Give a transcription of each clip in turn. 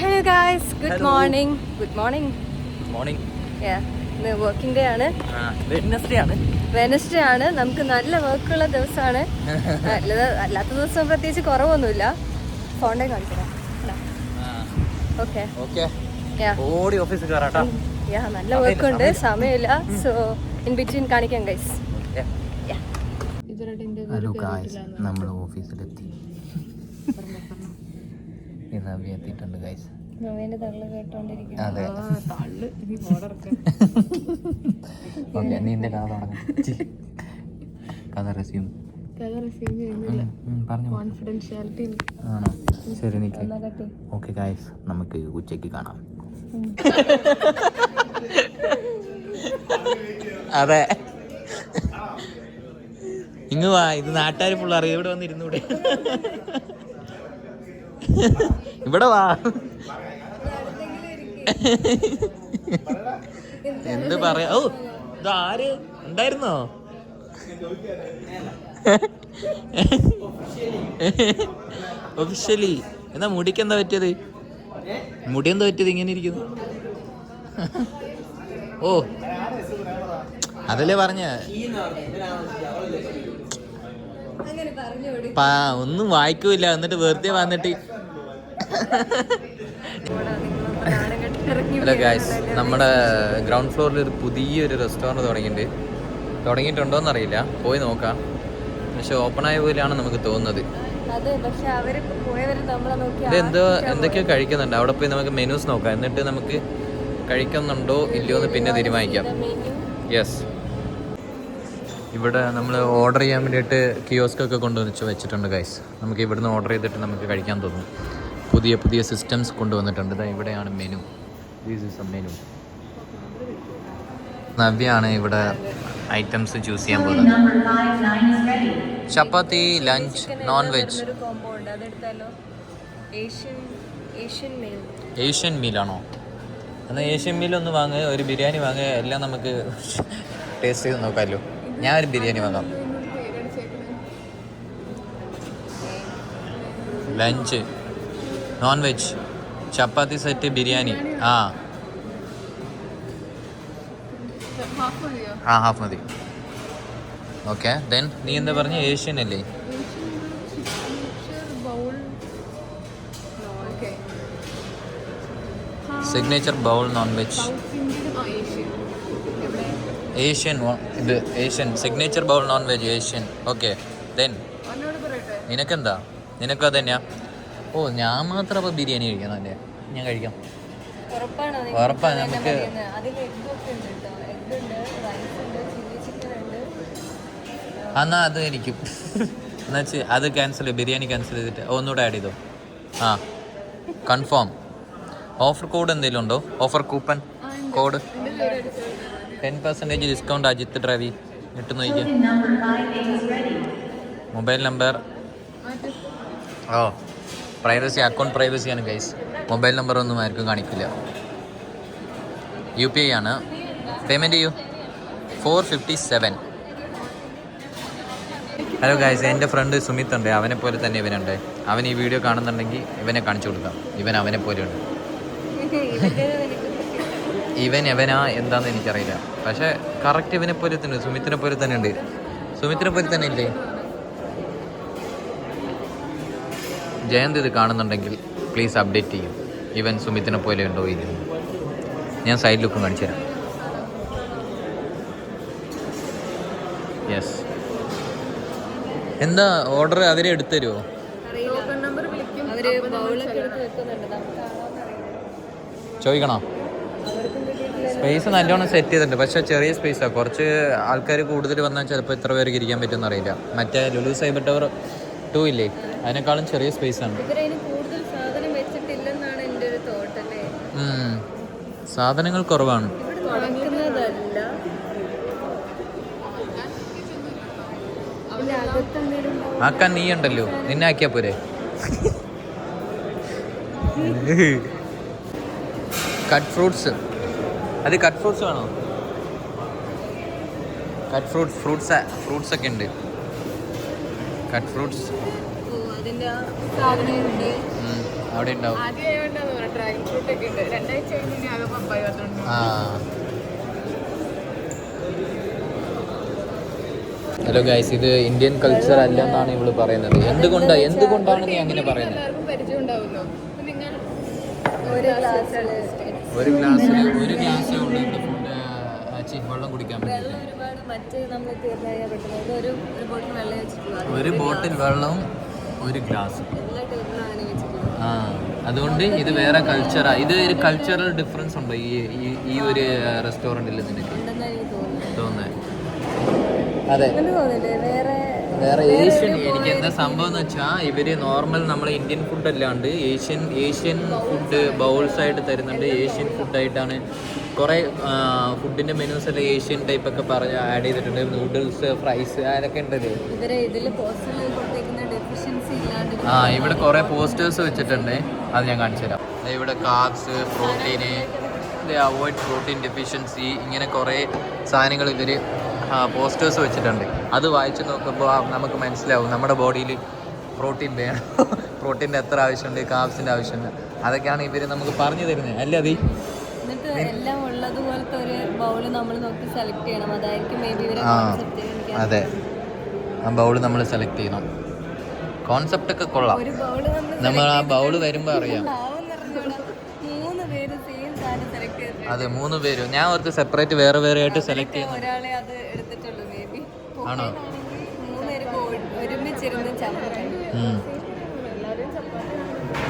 Hello guys, good morning. Good morning. Morning. Yeah, ഇന്ന് working day ആണ്. Wednesday ആണ്. നമുക്ക് നല്ല വർക്കുള്ള ദിവസമാണ്. അല്ലാത്ത ദിവസം പ്രത്യേകിച്ച് കുറവൊന്നുമില്ല. ഫോണിൽ കാണിക്കാം. ഓക്കെ ഓടി ഓഫീസിൽ കയറാട്ടോ. നല്ല വർക്ക് ഉണ്ട്, സമയമില്ല. സോ ഇൻ ബിറ്റ്വീൻ കാണിക്കാം ഗൈസ്. ഹലോ ഗൈസ്, നമ്മൾ ഓഫീസിലെത്തി. നവ്യ എത്തിയിട്ടുണ്ട് ഗൈസ്. അതെ, ഓക്കെ. നീ എൻ്റെ കഥ തുടങ്ങും. കഥ റെസ്യൂം പറഞ്ഞു. ആണോ? ശരി, നിൽക്ക്. ഓക്കെ ഗൈസ്, നമുക്ക് ഉച്ചയ്ക്ക് കാണാം. അതെ, ഇങ്ങ് വാ. ഇത് നാട്ടുകാർ ഫുള്ള് അറിയാം. ഇവിടെ വന്നിരുന്നൂടെ? ഇവിടെ വാ. എന്ത് പറയാ? ഓ, ഇത് ആര് ഉണ്ടായിരുന്നോ? ഒഫീഷ്യലി. എന്നാ മുടിക്ക് എന്താ പറ്റിയത്? മുടി എന്താ പറ്റിയത്? ഇങ്ങനെ ഇരിക്കുന്നു. ഓ, അതല്ലേ പറഞ്ഞ. ഒന്നും വായിക്കൂല, എന്നിട്ട് വെറുതെ വന്നിട്ട്. ഹലോ ഗായ്സ്, നമ്മുടെ ഗ്രൗണ്ട് ഫ്ലോറിൽ ഒരു പുതിയൊരു റെസ്റ്റോറൻറ്റ് തുടങ്ങിയിട്ടുണ്ടോയെന്ന് അറിയില്ല, പോയി നോക്കാം. പക്ഷെ ഓപ്പൺ ആയ പോലെയാണ് നമുക്ക് തോന്നുന്നത്. എന്തൊക്കെയോ കഴിക്കുന്നുണ്ട്. അവിടെ പോയി നമുക്ക് മെനൂസ് നോക്കാം, എന്നിട്ട് നമുക്ക് കഴിക്കുന്നുണ്ടോ ഇല്ലയോ എന്ന് പിന്നെ തീരുമാനിക്കാം. യെസ്, ഇവിടെ നമ്മൾ ഓർഡർ ചെയ്യാൻ വേണ്ടിയിട്ട് കിയോസ്കൊക്കെ കൊണ്ടുവന്ന് വെച്ചിട്ടുണ്ട് ഗൈസ്. നമുക്ക് ഇവിടുന്ന് ഓർഡർ ചെയ്തിട്ട് നമുക്ക് കഴിക്കാൻ തോന്നും. പുതിയ പുതിയ സിസ്റ്റംസ് കൊണ്ടുവന്നിട്ടുണ്ട്. ഇതാ ഇവിടെയാണ് menu. This is a menu. നവ്യാണ് ഇവിടെ ഐറ്റംസ് ചൂസ് ചെയ്യാൻ പോകുന്നത്. Chapati, lunch, non veg. Asian മീലാണോ? എന്നാൽ ഏഷ്യൻ മീൽ ഒന്ന് വാങ്ങുക, ഒരു ബിരിയാണി വാങ്ങുക. എല്ലാം നമുക്ക് ടേസ്റ്റ് ചെയ്ത് നോക്കാമല്ലോ. ഞാൻ ഒരു ബിരിയാണി വാങ്ങാം. Lunch, non veg, chapati set, biryani. Half മതി. ഓക്കെ, ദെൻ നീ എന്താ പറഞ്ഞ? ഏഷ്യൻ അല്ലേ? Signature bowl non veg. Asian, ഇത് Asian signature bowl non veg Asian. Okay, then നിനക്കെന്താ? നിനക്കും അത് തന്നെയാ? ഓ, ഞാൻ മാത്രം അപ്പോൾ ബിരിയാണി കഴിക്കാം. അല്ലേ, ഞാൻ കഴിക്കാം. ഉറപ്പാണ്. നമുക്ക് എന്നാ അത് എനിക്കും എന്നാ വെച്ച് അത് ക്യാൻസൽ, ബിരിയാണി ക്യാൻസൽ ചെയ്തിട്ട് ഒന്നുകൂടെ ആഡ് ചെയ്തോ. കൺഫേം. ഓഫർ കോഡ് എന്തെങ്കിലും ഉണ്ടോ? Offer coupon code 10% discount. Ajith ഡ്രൈവി ഇട്ട് നോക്കിയ മൊബൈൽ നമ്പർ. പ്രൈവസി, അക്കൗണ്ട് പ്രൈവസിയാണ് ഗൈസ്. മൊബൈൽ നമ്പർ ഒന്നും ആർക്കും കാണിക്കില്ല. UPI ആണ്. പേയ്മെൻറ്റ് ചെയ്യൂ. 457. ഹലോ ഗൈസ്, എൻ്റെ ഫ്രണ്ട് സുമിത് ഉണ്ട്. അവനെ പോലെ തന്നെ ഇവനുണ്ട്. അവൻ ഈ വീഡിയോ കാണുന്നുണ്ടെങ്കിൽ ഇവനെ കാണിച്ചു കൊടുക്കാം. ഇവൻ അവനെ പോലെ ഉണ്ട്. ഇവൻ എവനാ എന്താണെന്ന് എനിക്കറിയില്ല, പക്ഷേ കറക്റ്റ് ഇവനെ പോലെ തന്നെ, സുമിത്തിനെ പോലെ തന്നെ ഉണ്ട്. സുമിത്തിനെ പോലെ തന്നെ ഇല്ലേ? ജയന്ത് ഇത് കാണുന്നുണ്ടെങ്കിൽ പ്ലീസ് അപ്ഡേറ്റ് ചെയ്യും. ഇവൻ സുമിത്തിനെ പോലെ ഉണ്ടോ ഇല്ല. ഞാൻ സൈഡ് ലുക്കും കാണിച്ചു തരാം. യെസ്. എന്താ ഓർഡർ? അവരെ എടുത്തു തരുമോ? ചോദിക്കണോ? സ്പേസ് നല്ലോണം സെറ്റ് ചെയ്തിട്ടുണ്ട്, പക്ഷേ ചെറിയ സ്പേസാണ്. കുറച്ച് ആൾക്കാർ കൂടുതൽ വന്നാൽ ചിലപ്പോൾ എത്ര പേർക്ക് ഇരിക്കാൻ പറ്റുമെന്ന് അറിയില്ല. മറ്റേ ലുലു സൈബർ ടവർ 2 ഇല്ലേ, അതിനേക്കാളും ചെറിയ സ്പേസാണ്. സാധനങ്ങൾ കുറവാണ്. ആക്കാൻ നീ ഉണ്ടല്ലോ, നിന്നെ ആക്കിയാ പോരെ. Cut fruits. അത് കട്ട് ഫ്രൂട്ട്സ് വേണോ? കട്ട് ഫ്രൂട്ട്സ് ഒക്കെ ഉണ്ട്. Cut fruits. അവിടെ ഉണ്ടാവും. ആ ഹലോ ഗൈസ്, ഇത് ഇന്ത്യൻ കൾച്ചർ അല്ല എന്നാണ് ഇവള് പറയുന്നത്. എന്തുകൊണ്ടാണ് നീ അങ്ങനെ പറയുന്നത്? ഒരു ഗ്ലാസ്സിൽ ഒരു ഗ്ലാസ്സേ ഉള്ളൂ ഇവിടെ ഫുഡ് വെള്ളം കുടിക്കാൻ വേണ്ടി. ഒരു ബോട്ടിൽ വെള്ളവും ഒരു ഗ്ലാസ്. ആ അതുകൊണ്ട് ഇത് വേറെ കൾച്ചറാ. ഇത് ഒരു കൾച്ചറൽ ഡിഫറൻസ് ഉണ്ടോ ഈ ഒരു റെസ്റ്റോറൻറ്റിൽ നിനക്ക് തോന്നുന്നത്? അതെ, വേറെ ഏഷ്യൻ. എനിക്ക് എന്താ സംഭവം എന്ന് വെച്ചാൽ ഇവര് നോർമൽ നമ്മളെ ഇന്ത്യൻ ഫുഡ് അല്ലാണ്ട് ഏഷ്യൻ ഫുഡ് ബൗൾസ് ആയിട്ട് തരുന്നുണ്ട്. ഏഷ്യൻ ഫുഡായിട്ടാണ് കുറേ ഫുഡിന്റെ മെനൂസ് എല്ലാം ഏഷ്യൻ ടൈപ്പ് ഒക്കെ പറഞ്ഞ് ആഡ് ചെയ്തിട്ടുണ്ട്. നൂഡിൽസ്, ഫ്രൈസ്, അതൊക്കെ ഉണ്ടല്ലേ. ഇവിടെ കുറേ പോസ്റ്റേഴ്സ് വെച്ചിട്ടുണ്ട്, അത് ഞാൻ കാണിച്ചു തരാം. ഇവിടെ carbs, protein, avoid protein deficiency, ഇങ്ങനെ കുറേ സാധനങ്ങൾ ഇവർ പോസ്റ്റേഴ്സ് വെച്ചിട്ടുണ്ട്. അത് വായിച്ച് നോക്കുമ്പോൾ നമുക്ക് മനസ്സിലാവും നമ്മുടെ ബോഡിയിൽ പ്രോട്ടീൻ വേണം, പ്രോട്ടീൻ്റെ എത്ര ആവശ്യമുണ്ട്, കാർബ്സിൻ്റെ ആവശ്യമുണ്ട്, അതൊക്കെയാണ് ഇവർ നമുക്ക് പറഞ്ഞു തരുന്നത്. അല്ലേ അതി? എല്ലാം ഉള്ളതുപോലത്തെ ഒരു ബൗള് നമ്മൾ നോക്കി സെലക്ട് ചെയ്യണം. അതായിരിക്കും മേ ബി അതെ, ആ ബൗള് നമ്മൾ സെലക്ട് ചെയ്യണം. കോൺസെപ്റ്റ് ഒക്കെ കൊള്ളാം. നമ്മൾ ആ ബൗള് വരുമ്പോൾ അറിയാം. അതെ, 3 പേര്. ഞാൻ ഓർത്ത് സെപ്പറേറ്റ് വേറെ വേറെ ആയിട്ട് സെലക്ട് ചെയ്യുന്നു. ആണോ?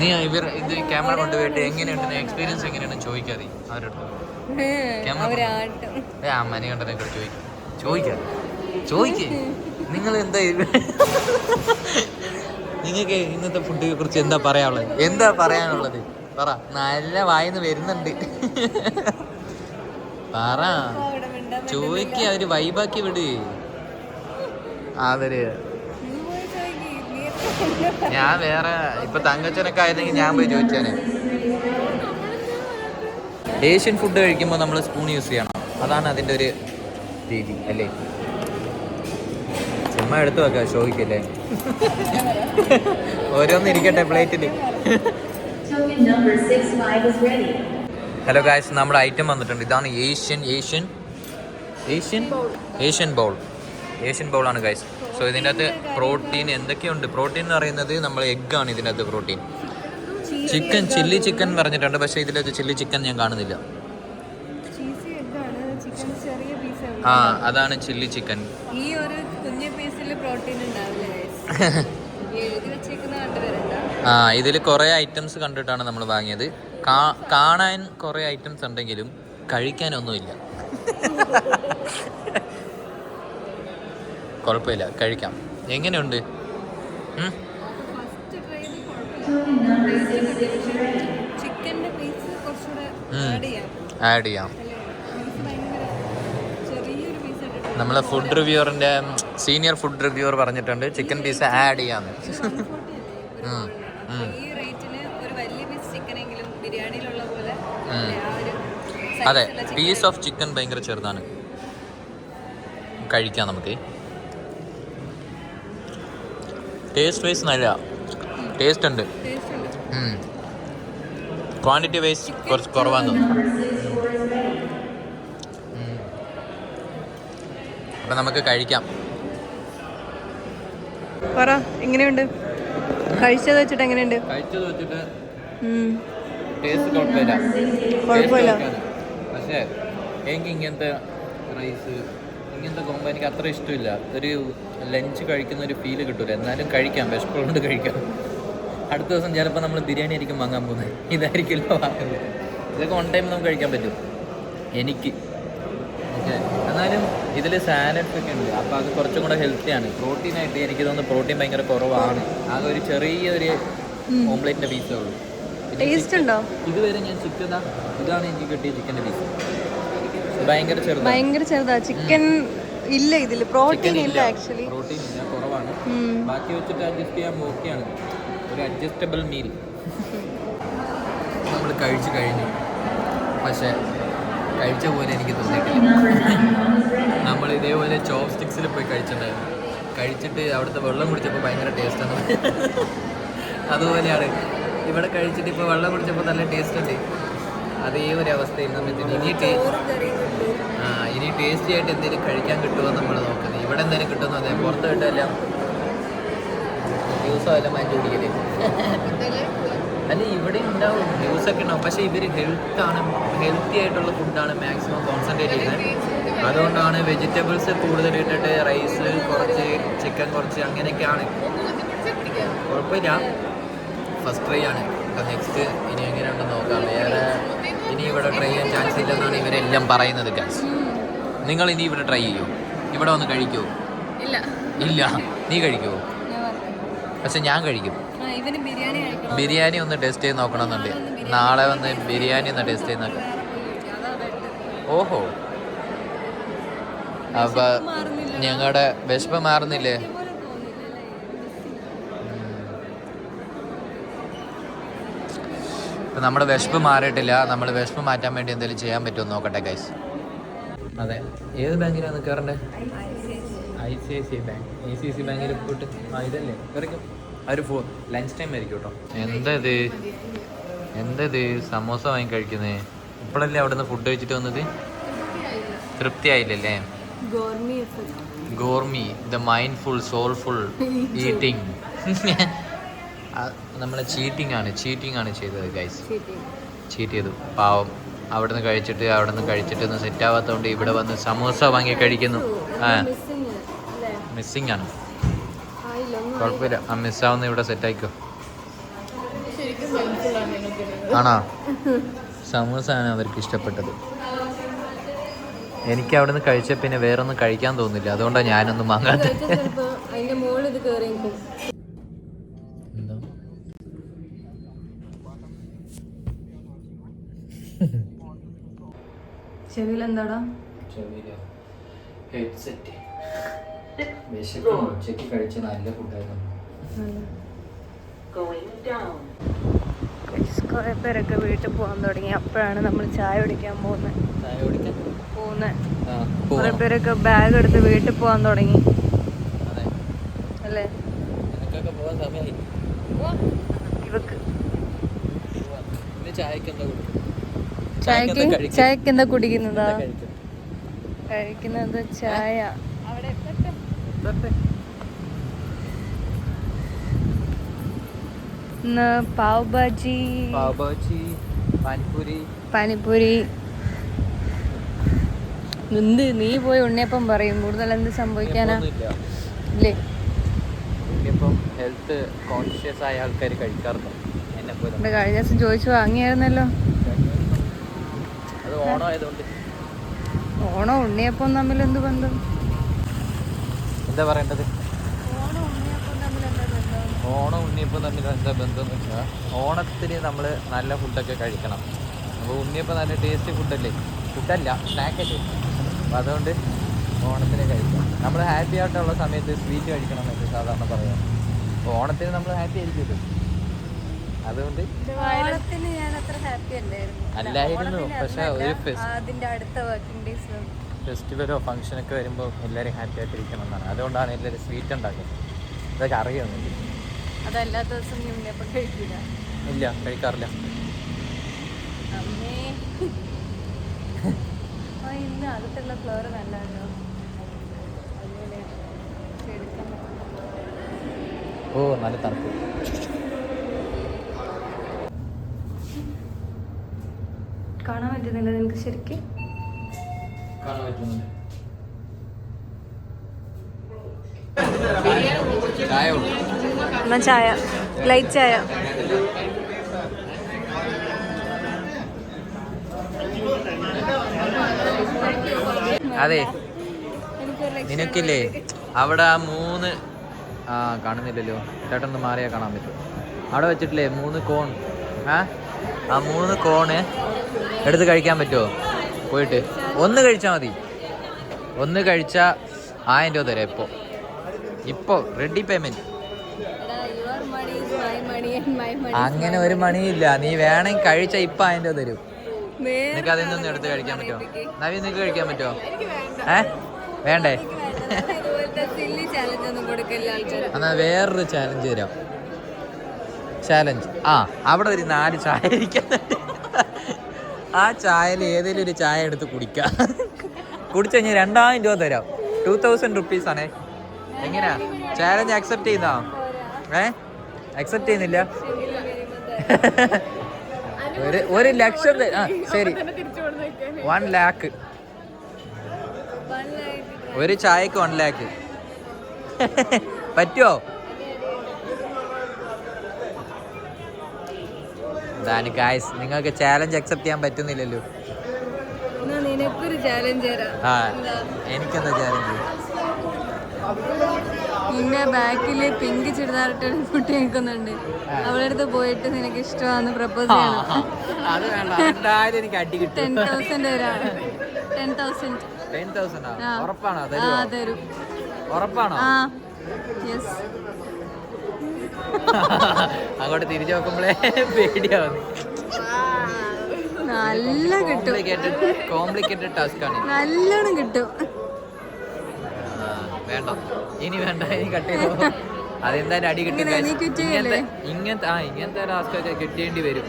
നീ ഇത് ക്യാമറ കൊണ്ടുപോയിട്ട് എങ്ങനെയുണ്ട് എക്സ്പീരിയൻസ് എങ്ങനെയാണെന്ന് ചോദിക്കാതെ അവരോട്. അമ്മനെ കണ്ടതിനെ ചോദിക്കാം. നിങ്ങൾ എന്താ നിങ്ങൾക്ക് ഇന്നത്തെ ഫുഡിനെ കുറിച്ച് എന്താ പറയാനുള്ളത്? പറ. നല്ല വായിന്ന് വരുന്നുണ്ട്. പറ, ചോദിക്ക. അവര് വൈബാക്കി വിട്. അവര് ഞാൻ വേറെ ഇപ്പൊ തങ്കച്ചനൊക്കെ ആയിരുന്നെങ്കിൽ ഞാൻ പോയി ചോദിച്ചേനെ. ഏഷ്യൻ ഫുഡ് കഴിക്കുമ്പോൾ നമ്മൾ സ്പൂൺ യൂസ് ചെയ്യണം, അതാണ് അതിൻ്റെ ഒരു രീതി അല്ലേ? ചുമ്മാ എടുത്തു വെക്കാം, ഷോയ്ക്കല്ലേ. ഓരോന്നും ഇരിക്കട്ടെ പ്ലേറ്റിൽ. ഹലോ ഗായ്സ്, നമ്മുടെ ഐറ്റം വന്നിട്ടുണ്ട്. ഇതാണ് ഏഷ്യൻ ബൗളാണ് ഗായ്സ്. സോ ഇതിൻ്റെ അകത്ത് പ്രോട്ടീൻ എന്തൊക്കെയുണ്ട്? പ്രോട്ടീൻ എന്ന് പറയുന്നത് നമ്മൾ എഗ്ഗാണ് ഇതിൻ്റെ അകത്ത് പ്രോട്ടീൻ. ചില്ലി ചിക്കൻ പറഞ്ഞിട്ടുണ്ട്, പക്ഷേ ഇതിലൊക്കെ ചില്ലി ചിക്കൻ ഞാൻ കാണുന്നില്ല. ആ അതാണ് ചില്ലി ചിക്കൻ. ഈ ഒരു കുഞ്ഞു പീസിൽ പ്രോട്ടീൻ ആ ഇതിൽ കുറേ ഐറ്റംസ് കണ്ടിട്ടാണ് നമ്മൾ വാങ്ങിയത്. കാണാൻ കുറേ ഐറ്റംസ് ഉണ്ടെങ്കിലും കഴിക്കാനൊന്നുമില്ല. കുഴപ്പമില്ല, കഴിക്കാം. എങ്ങനെയുണ്ട്? ആഡ് ചെയ്യാം. നമ്മളെ ഫുഡ് റിവ്യൂറിൻ്റെ സീനിയർ ഫുഡ് റിവ്യൂർ പറഞ്ഞിട്ടുണ്ട് ചിക്കൻ പീസ് ആഡ് ചെയ്യാന്ന്. അതെ, പീസ് ഓഫ് ചിക്കൻ ഭയങ്കര ചെറുതാണ്. കഴിക്കാം നമുക്ക്. ടേസ്റ്റ് വൈസ് നല്ല ടേസ്റ്റ് ഉണ്ട്. ക്വാണ്ടിറ്റി വൈസ് കുറച്ച് കുറവാന്ന് തോന്നുന്നു. അപ്പം നമുക്ക് കഴിക്കാം. പറ, എങ്ങനെയുണ്ട്? കഴിച്ചത് വെച്ചിട്ട് എങ്ങനെയുണ്ട്? കഴിച്ചത് വെച്ചിട്ട് ടേസ്റ്റ് കുഴപ്പമില്ല. പക്ഷേ എനിക്ക് ഇങ്ങനത്തെ റൈസ്, ഇങ്ങനത്തെ കോമ്പോ എനിക്ക് അത്ര ഇഷ്ടമില്ല. ഒരു ലഞ്ച് കഴിക്കുന്ന ഒരു ഫീല് കിട്ടൂല. എന്നാലും കഴിക്കാം, വിശപ്പുകൊണ്ട് കഴിക്കാം. അടുത്ത ദിവസം ചിലപ്പോൾ നമ്മൾ ബിരിയാണി ആയിരിക്കും വാങ്ങാൻ പോകുന്നത്, ഇതായിരിക്കില്ല വാങ്ങുന്നത്. ഇതൊക്കെ ഓൺ ടൈം നമുക്ക് കഴിക്കാൻ പറ്റും എനിക്ക്. ഓക്കെ, എന്നാലും ഇതിൽ സാലഡ്സ് ഒക്കെ ഉണ്ട്, അപ്പോൾ അത് കുറച്ചും കൂടെ ഹെൽത്തിയാണ്. പ്രോട്ടീനായിട്ട് എനിക്ക് തോന്നുന്നു പ്രോട്ടീൻ ഭയങ്കര കുറവാണ്. ആകെ ഒരു ചെറിയൊരു ഓംപ്ലേറ്റിൻ്റെ പീസേ ഉള്ളൂ. ടേസ്റ്റ് ഉണ്ടോ? ഇതുവരെ ഞാൻ ഇതാണ് എനിക്ക് കിട്ടിയ ചിക്കൻ്റെ പീസ്. ഭയങ്കര ചെറുതാ. ചിക്കൻ ഇല്ല ഇതിൽ, പ്രോട്ടീൻ ഇല്ല. ആക്ച്വലി പ്രോട്ടീൻ ഇല്ല, കുറവാണ്. ബാക്കി വെച്ചിട്ട് അഡ്ജസ്റ്റ് ചെയ്യാൻ ഓക്കെയാണ്. ഒരു അഡ്ജസ്റ്റബിൾ മീൽ നമ്മൾ കഴിച്ചു കഴിഞ്ഞു. പക്ഷേ കഴിച്ച പോലെ എനിക്ക് തോന്നിയിട്ടില്ല. നമ്മൾ ഇതേപോലെ ചോപ്പ് സ്റ്റിക്സിൽ പോയി കഴിച്ചിട്ടുണ്ടായിരുന്നു. കഴിച്ചിട്ട് അവിടുത്തെ വെള്ളം കുടിച്ചപ്പോൾ ഭയങ്കര ടേസ്റ്റാണ്. അതുപോലെയാണ് ഇവിടെ കഴിച്ചിട്ട് ഇപ്പോൾ വെള്ളം കുടിച്ചപ്പോൾ നല്ല ടേസ്റ്റ് ഉണ്ട്. അതേ ഒരു അവസ്ഥയിൽ നമ്മൾ ഇനി ടേസ്റ്റി ആയിട്ട് എന്തെങ്കിലും കഴിക്കാൻ കിട്ടുമോ നമ്മൾ നോക്കുന്നത്. ഇവിടെ എന്തെങ്കിലും കിട്ടുമെന്ന് അതെ പുറത്ത് കിട്ടുമെല്ലാം ജ്യൂസോ എല്ലാം മാറ്റി കുടിക്കല്. അല്ല ഇവിടെ ഉണ്ടാവും ജ്യൂസൊക്കെ ഉണ്ടാവും, പക്ഷേ ഇവർ ഹെൽത്തി ആയിട്ടുള്ള ഫുഡാണ് മാക്സിമം കോൺസെൻട്രേറ്റ് ചെയ്യുന്നത്. അതുകൊണ്ടാണ് വെജിറ്റബിൾസ് കൂടുതൽ ഇട്ടിട്ട് റൈസ് കുറച്ച് ചിക്കൻ കുറച്ച് അങ്ങനെയൊക്കെയാണ്. കുഴപ്പമില്ല, ഫസ്റ്റ് ട്രൈ ആണ്. നെക്സ്റ്റ് ഇനി എങ്ങനെയുണ്ടെന്ന് നോക്കാം. വേറെ ഇനി ഇവിടെ ട്രൈ ചെയ്യാൻ ചാൻസ് ഇല്ലെന്നാണ് ഇവരെല്ലാം പറയുന്നത്. ഗൈസ്, നിങ്ങൾ ഇനി ഇവിടെ ട്രൈ ചെയ്യൂ, ഇവിടെ വന്ന് കഴിക്കൂ? ഇല്ല, നീ കഴിക്കൂ? പക്ഷെ ഞാൻ കഴിക്കും. ബിരിയാണി ഒന്ന് ടേസ്റ്റ് ചെയ്ത് നോക്കണമെന്നുണ്ട്. നാളെ വന്ന് ബിരിയാണി ഒന്ന് ടേസ്റ്റ് ചെയ്ത് നോക്കാം. ഓഹോ, അപ്പൊ ഞങ്ങളുടെ വിശപ്പ് മാറുന്നില്ലേ? ഇപ്പം നമ്മുടെ വിശപ്പ് മാറിയിട്ടില്ല. നമ്മൾ വിശപ്പ് മാറ്റാൻ വേണ്ടി എന്തെങ്കിലും ചെയ്യാൻ പറ്റുമോ നോക്കട്ടെ ഗൈസ്. അതെ, ഏത് ബാങ്കിലാണ് കയറണ്ടേ? ICICI bank. ICICI ബാങ്കിൽ പോയിട്ട് ഇതല്ലേ കയറിക്കും. ഒരു ലഞ്ച് ടൈം ആയിരിക്കും കേട്ടോ. എന്തത് സമോസ വാങ്ങി കഴിക്കുന്നേ? ഇപ്പോഴല്ലേ അവിടെ നിന്ന് ഫുഡ് കഴിച്ചിട്ട് വന്നത്? തൃപ്തി ആയില്ലല്ലേ? ഗോർമി, ദ മൈൻഡ്ഫുൾ സോൾഫുൾ ഈറ്റിംഗ്. നമ്മളെ ചീറ്റിംഗ് ആണ് ചെയ്തത് ഗൈസ്. ചീറ്റ് ചെയ്തു പാവം. അവിടെ നിന്ന് കഴിച്ചിട്ട് ഒന്ന് സെറ്റ് ആവാത്തതുകൊണ്ട് ഇവിടെ വന്ന് സമോസ വാങ്ങി കഴിക്കുന്നു. മിസ്സിങ് ആണ്. കുഴപ്പമില്ല, ആ മിസ്സാവുന്ന ഇവിടെ സെറ്റായിക്കോ. ആണോ? സമോസ ആണ് അവർക്ക് ഇഷ്ടപ്പെട്ടത്. എനിക്ക് അവിടെ നിന്ന് കഴിച്ച പിന്നെ വേറൊന്നും കഴിക്കാൻ തോന്നില്ല. അതുകൊണ്ടാണ് ഞാനൊന്നും വാങ്ങാത്തത്. ചെവിയിലെന്താടാ? ഹെഡ്സെറ്റ്. ഉച്ചയ്ക്ക് കഴിച്ച നല്ല ഫുഡായിരുന്നു. കുറെ പേരൊക്കെ വീട്ടിൽ പോകാൻ തുടങ്ങി. അപ്പോഴാണ് നമ്മൾ ചായ കുടിക്കാൻ പോകുന്നത്. കുറെ പേരൊക്കെ ബാഗ് എടുത്ത് വീട്ടിൽ പോകാൻ തുടങ്ങി അല്ലേ? ഇവക്ക് ചായക്ക് എന്താ കുടിക്കുന്നതാ? കഴിക്കുന്നത് ചായ. പാവ് ഭാജി, പാനിപ്പൂരി. എന്ത് നീ പോയി ഉണ്ണിയപ്പം പറയും? കൂടുതൽ എന്ത് സംഭവിക്കാനാ? ഇല്ലേ, ഹെൽത്ത് കോൺഷ്യസ് ആയ ആൾക്കാർ കഴിക്കാറുണ്ടോ? കഴിഞ്ഞ ദിവസം ചോദിച്ചു വാങ്ങിയായിരുന്നല്ലോ. അത് ഓണം ആയതുകൊണ്ട്. ഓണം ഉണ്ണിയപ്പം തമ്മിൽ എന്ത് ബന്ധം? എന്താ പറയേണ്ടത്? ഓണം ഉണ്ണിയപ്പം തമ്മിൽ എന്താ ബന്ധം എന്ന് വെച്ചാൽ, ഓണത്തിന് നമ്മൾ നല്ല ഫുഡൊക്കെ കഴിക്കണം. അപ്പോൾ ഉണ്ണിയപ്പം നല്ല ടേസ്റ്റി ഫുഡല്ല സ്നാക്കല്ലേ. അപ്പോൾ അതുകൊണ്ട് ഓണത്തിന് കഴിക്കണം. നമ്മൾ ഹാപ്പി ആയിട്ടുള്ള സമയത്ത് സ്വീറ്റ് കഴിക്കണം എന്നൊക്കെ സാധാരണ പറയാം. അപ്പോൾ ഓണത്തിന് നമ്മൾ ഹാപ്പി ആയിരിക്കുമല്ലോ. അതുകൊണ്ട് അല്ലായിരുന്നു, പക്ഷെ ഒരു ഫെസ്റ്റിവലോ ഫംഗ്ഷനൊക്കെ വരുമ്പോൾ എല്ലാവരും ഹാപ്പി ആയിട്ടിരിക്കണം എന്നാണ്. അതുകൊണ്ടാണ് എല്ലാവരും സ്വീറ്റ് ഉണ്ടാക്കുന്നത്. ഇതൊക്കെ അറിയാമെന്നില്ല. അതല്ലാത്ത ദിവസം ഉണ്ണിയപ്പം കഴിക്കില്ല? ഇല്ല, കഴിക്കാറില്ല. ഇന്ന് അടുത്തുള്ള ഫ്ലോർ നല്ലതല്ലോ. ഓ, നല്ല തണുപ്പ്. കാണാൻ പറ്റുന്നില്ല നിനക്ക്? ശരിക്കും കാണാൻ പറ്റുന്നുണ്ട്. എന്നാ ചായ, ലൈറ്റ് ചായ. അതെ, നിനക്കില്ലേ അവിടെ ആ 3 കാണുന്നില്ലല്ലോ, ചേട്ടൊന്ന് മാറിയാൽ കാണാൻ പറ്റും. അവിടെ വെച്ചിട്ടില്ലേ 3 കോൺ? ആ 3 കോണ് എടുത്ത് കഴിക്കാൻ പറ്റുമോ? പോയിട്ട് ഒന്ന് കഴിച്ചാൽ മതി. ഒന്ന് കഴിച്ചാൽ 1000 രൂപ തരാം. ഇപ്പോൾ റെഡി പേയ്മെന്റ്. അങ്ങനെ ഒരു മണിയില്ല. നീ വേണമെങ്കിൽ കഴിച്ചാൽ ഇപ്പം 1000 രൂപ തരും. നിനക്ക് അതിൽ നിന്നും എടുത്ത് കഴിക്കാൻ പറ്റുമോ? നവീൻ, നിനക്ക് കഴിക്കാൻ പറ്റുമോ? വേണ്ടേ? എന്നാൽ വേറൊരു ചാലഞ്ച് തരാം. ചാലഞ്ച്. ആ അവിടെ ഒരു 4 ചായ ഇരിക്കുന്നുണ്ട്. ആ ചായയിൽ ഏതെങ്കിലും ഒരു ചായ എടുത്ത് കുടിക്കാം. കുടിച്ചു കഴിഞ്ഞാൽ 2000 രൂപ തരാം. 2000 റുപ്പീസ് ആണേ. എങ്ങനെയാ ചാലഞ്ച് അക്സെപ്റ്റ് ചെയ്യുന്നോ? അക്സെപ്റ്റ് ചെയ്യുന്നില്ല? 1 ലക്ഷം. ശരി, 1 ലാക്ക്. ഒരു ചായക്ക് 1 ലാക്ക് പറ്റുമോ? ഇതാണ് ഗായ്സ്, നിങ്ങൾക്ക് ചാലഞ്ച് അക്സെപ്റ്റ് ചെയ്യാൻ പറ്റുന്നില്ലല്ലോ. ആ എനിക്കെന്താ ചാലഞ്ച്? പിന്നെ ബാക്കില് പിങ്ക് ചുരിദാറിട്ട് കുട്ടി നിൽക്കുന്നുണ്ട്. അവളുടെ അടുത്ത് പോയിട്ട് നിനക്ക് ഇഷ്ടമാണെന്ന് പ്രപ്പോസ് ചെയ്യണം. അത് വേണ്ട, എനിക്ക് അടി കിട്ടും. 10,000 തരാം. 10,000. 10,000 ഉറപ്പാണോ? തരും. ഉറപ്പാണോ? യെസ്. അങ്ങോട്ട് തിരിച്ചു നോക്കുമ്പോഴേ പേടിയാവുന്നു. നല്ല കിട്ടും. കോംപ്ലിക്കേറ്റഡ് ടാസ്ക് ആണ്. നല്ലോണം കിട്ടും. വേണ്ട, ഇനി വേണ്ട, ഇനി കട്ട് ചെയ്തോ. അതെന്തായാലും അടി കിട്ടും. ഇങ്ങനത്തെ ടാസ്ക് ഒക്കെ കിട്ടേണ്ടി വരും.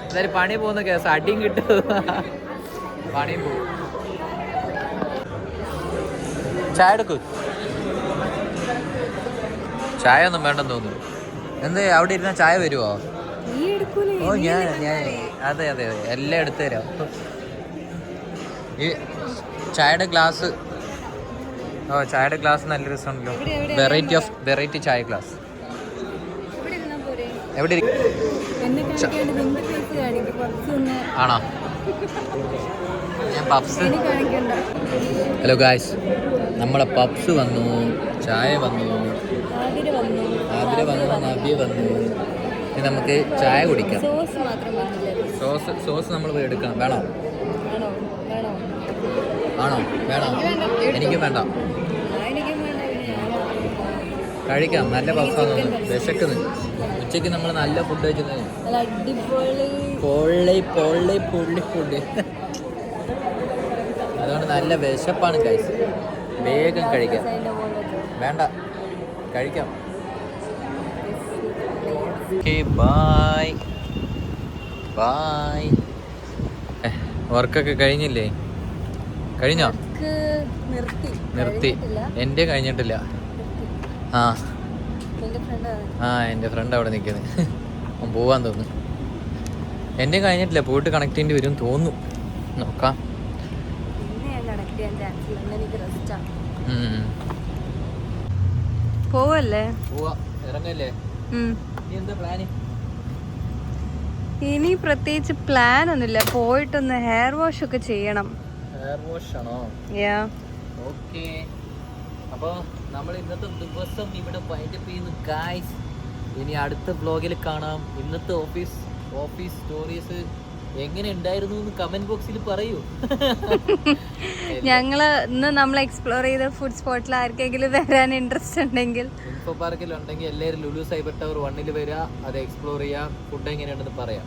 എന്തായാലും പണി പോകുന്ന കേസ്, അടിയും കിട്ടും, പണിയും പോകും. ചായ എടുക്കൂ. ചായ ഒന്നും വേണ്ടെന്ന് തോന്നുന്നു. എന്ത് അവിടെ ഇരുന്ന ചായ വരുമോ? ഓ ഞാൻ അതെ എല്ലാം എടുത്തു തരാം. ഈ ചായയുടെ ഗ്ലാസ്, ചായയുടെ ഗ്ലാസ് നല്ല രസമുണ്ടല്ലോ. വെറൈറ്റി ചായ ഗ്ലാസ്. എവിടെ ആണോ? ഞാൻ പപ്സ്. ഹലോ ഗായ്സ്, നമ്മളെ പപ്സ് വന്നു, ചായ വന്നു, ആതിര വന്നു, നബി വന്നു. ഇനി നമുക്ക് ചായ കുടിക്കാം. സോസ് നമ്മൾ പോയി എടുക്കണം. വേണോ? ആണോ? വേണോ? എനിക്കും വേണ്ട. കഴിക്കാം. നല്ല പപ്സാന്ന് തോന്നുന്നു. വിശക്കുന്നു. ഉച്ചയ്ക്ക് നമ്മൾ നല്ല ഫുഡ് കഴിക്കുന്നത്. പൊള്ളി. അതുകൊണ്ട് നല്ല വിശപ്പാണ് ഗൈസ്. വേഗം കഴിക്കാം. വേണ്ട, കഴിക്കാം. ബൈ. വർക്കൊക്കെ കഴിഞ്ഞില്ലേ? കഴിഞ്ഞോ? നിർത്തി. എൻ്റെ കഴിഞ്ഞിട്ടില്ല. എൻ്റെ ഫ്രണ്ട് അവിടെ നിൽക്കുന്നത്. അവൻ പോവാൻ തോന്നുന്നു. എൻ്റെ കഴിഞ്ഞിട്ടില്ല. പോയിട്ട് കണക്ട് ചെയ്യേണ്ടി വരും തോന്നുന്നു. നോക്കാം. പോവല്ലേ? ഇറങ്ങല്ലേ? എന്താ പ്ലാന്? ഇനി പ്രത്യേകിച്ച് പ്ലാൻ ഒന്നുമില്ല. പോയിട്ടൊന്ന് ഹെയർ വാഷ് ഒക്കെ ചെയ്യണം. ഹെയർ വാഷ് ആണോ? ഓക്കെ. അപ്പോൾ നമ്മൾ ഇന്നത്തെ ദിവസം ഇവിടെ വൈൻഡപ്പ് ചെയ്യുന്നു ഗായ്സ്. ഇനി അടുത്ത വ്ലോഗിൽ കാണാം. ഇന്നത്തെ ഓഫീസ് സ്റ്റോറീസ് എങ്ങനെ ഉണ്ടായിരുന്നു എന്ന് കമന്റ് ബോക്സിൽ പറയൂ. ഇന്ന് നമ്മൾ എക്സ്പ്ലോർ ചെയ്ത ഫുഡ് സ്പോട്ടിൽ ആർക്കെങ്കിലും വരാൻ ഇൻട്രസ്റ്റ് ഉണ്ടെങ്കിൽ, ഇൻഫോ പാർക്കിൽ ഉണ്ടെങ്കിൽ എല്ലാവരും ലുലു സൈബർ ടവർ 1 വരിക, അത് എക്സ്പ്ലോർ ചെയ്യുക, ഫുഡ് എങ്ങനെയുണ്ടെന്ന് പറയാം.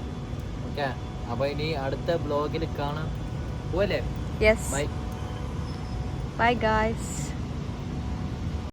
ഓക്കെ, അപ്പോൾ ഇനി അടുത്ത വ്ലോഗിൽ കാണാം. പോലെ യെസ്, ബൈ ഗായ്സ്.